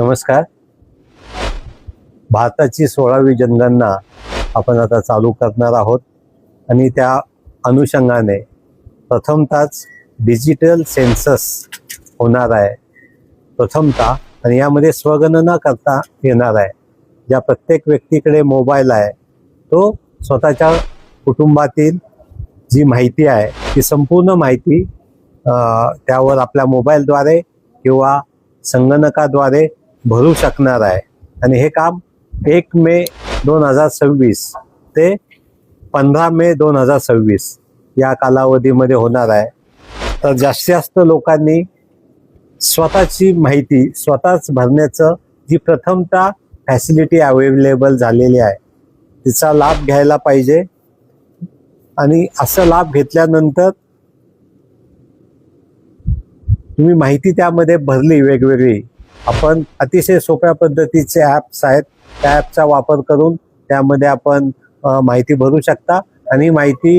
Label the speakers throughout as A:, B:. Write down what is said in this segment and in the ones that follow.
A: नमस्कार. भारताची 16वी जनगणना आपण आता चालू करणार आहोत आणि त्या अनुषंगाने प्रथमतःच डिजिटल सेन्सस होणार आहे प्रथमतः, आणि यामध्ये स्वगणना करता येणार आहे. ज्या प्रत्येक व्यक्तीकडे मोबाईल आहे तो स्वतःच्या कुटुंबातील जी माहिती आहे ती संपूर्ण माहिती त्यावर आपल्या मोबाईलद्वारे किंवा संगणकाद्वारे भरू शकणार आहे. आणि हे काम 1 मे 2026 ते 15 मे 2026 या कालावधीमध्ये होणार आहे. तर जास्तीत जास्त लोकांनी स्वतःची माहिती स्वतःच भरण्याचं जी प्रथमतः फॅसिलिटी अवेलेबल झालेली आहे तिचा लाभ घ्यायला पाहिजे. आणि असं लाभ घेतल्यानंतर तुम्ही माहिती त्यामध्ये भरली वेगवेगळी, आपण अतिशय सोप्या पद्धतीचे ॲप्स आहेत त्या ॲपचा वापर करून त्यामध्ये आपण माहिती भरू शकता. आणि माहिती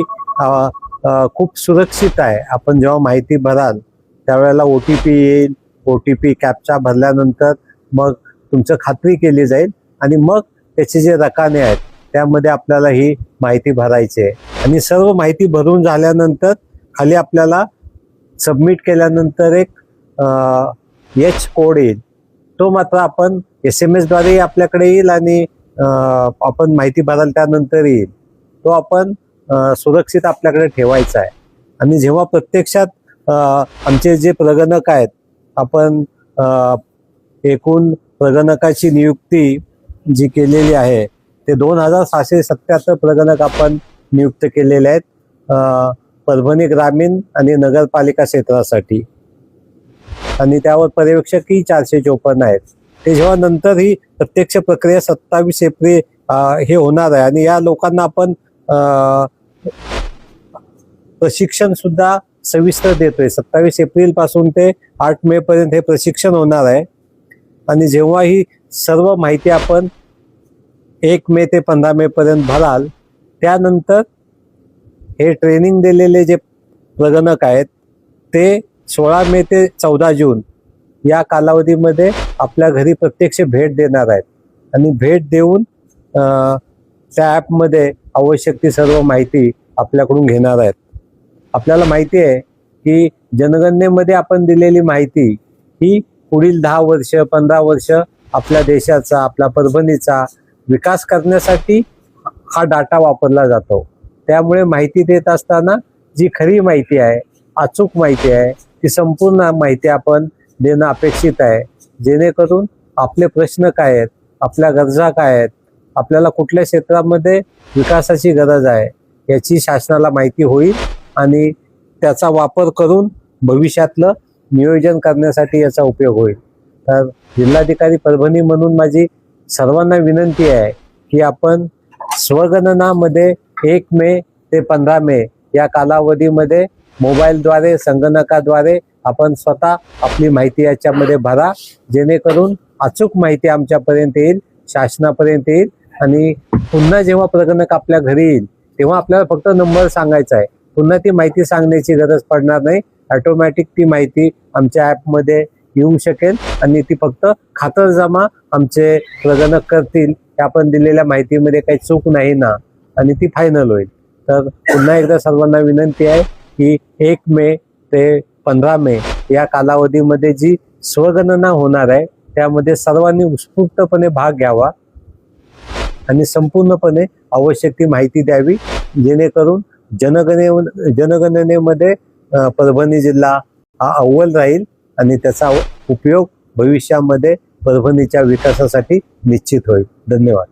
A: खूप सुरक्षित आहे. आपण जेव्हा माहिती भराल त्यावेळेला OTP येईल. OTP कॅप्चा भरल्यानंतर मग तुमचं खात्री केली जाईल आणि मग त्याचे जे रकाने आहेत त्यामध्ये आपल्याला ही माहिती भरायची आहे. आणि सर्व माहिती भरून झाल्यानंतर खाली आपल्याला सबमिट केल्यानंतर एक H कोड येईल. तो मात्र आपण SMS द्वारे आपल्याकडे येईल आणि आपण माहिती भराल त्यानंतर येईल. तो आपण सुरक्षित आपल्याकडे ठेवायचा आहे. आणि जेव्हा प्रत्यक्षात आमचे जे प्रगणक आहेत, आपण एकूण प्रगणकाची नियुक्ती जी केलेली आहे ते 2677 प्रगणक आपण नियुक्त केलेले आहेत परभणी ग्रामीण आणि नगरपालिका क्षेत्रासाठी. आणि त्यावर पर्यवेक्षकही 454 आहेत. ते जेव्हा नंतर ही प्रत्यक्ष प्रक्रिया 27 एप्रिल हे होणार आहे. आणि या लोकांना आपण प्रशिक्षण सुद्धा सविस्तर देतोय. 27 एप्रिल पासून ते 8 मे पर्यंत हे प्रशिक्षण होणार आहे. आणि जेव्हा ही सर्व माहिती आपण 1 मे ते 15 मे पर्यंत भराल त्यानंतर हे ट्रेनिंग दिलेले जे प्रगणक आहेत ते 16 मे ते 14 जून या कालावधीमध्ये आपल्या घरी प्रत्यक्ष भेट देणार आहेत. आणि भेट देऊन त्या ॲपमध्ये आवश्यक ती सर्व माहिती आपल्याकडून घेणार आहेत. आपल्याला माहिती आहे की जनगणनेमध्ये आपण दिलेली माहिती ही पुढील 10 वर्ष 15 वर्ष आपल्या देशाचा, आपल्या परभणीचा विकास करण्यासाठी हा डाटा वापरला जातो. त्यामुळे माहिती देत असताना जी खरी माहिती आहे, अचूक माहिती आहे, ती संपूर्ण माहिती आपण देणं अपेक्षित आहे. जेणेकरून आपले प्रश्न काय आहेत, आपल्या गरजा काय आहेत, आपल्याला कुठल्या क्षेत्रामध्ये विकासाची गरज आहे याची शासनाला माहिती होईल. आणि त्याचा वापर करून भविष्यातलं नियोजन करण्यासाठी याचा उपयोग होईल. तर जिल्हाधिकारी परभणी म्हणून माझी सर्वांना विनंती आहे की आपण स्वगणनामध्ये 1 मे ते 15 मे या कालावधीमध्ये मोबाईलद्वारे, संगणकाद्वारे आपण स्वतः आपली माहिती याच्यामध्ये भरा. जेणेकरून अचूक माहिती आमच्यापर्यंत येईल, शासनापर्यंत येईल. आणि पुन्हा जेव्हा प्रगणक आपल्या घरी येईल तेव्हा आपल्याला फक्त नंबर सांगायचा आहे. पुन्हा ती माहिती सांगण्याची गरज पडणार नाही. ऑटोमॅटिक ती माहिती आमच्या ॲपमध्ये येऊ शकेल आणि ती फक्त खातरजमा आमचे प्रगणक करतील की आपण दिलेल्या माहितीमध्ये काही चूक नाही ना, आणि ती फायनल होईल. तर पुन्हा एकदा सर्वांना विनंती आहे की 1 मे ते 15 मे या कालावधीमध्ये जी स्वगणना होणार आहे त्यामध्ये सर्वांनी उत्स्फूर्तपणे भाग घ्यावा आणि संपूर्णपणे आवश्यक ती माहिती द्यावी. जेणेकरून जनगणनेमध्ये परभणी जिल्हा हा अव्वल राहील आणि त्याचा उपयोग भविष्यामध्ये परभणीच्या विकासासाठी निश्चित होईल. धन्यवाद.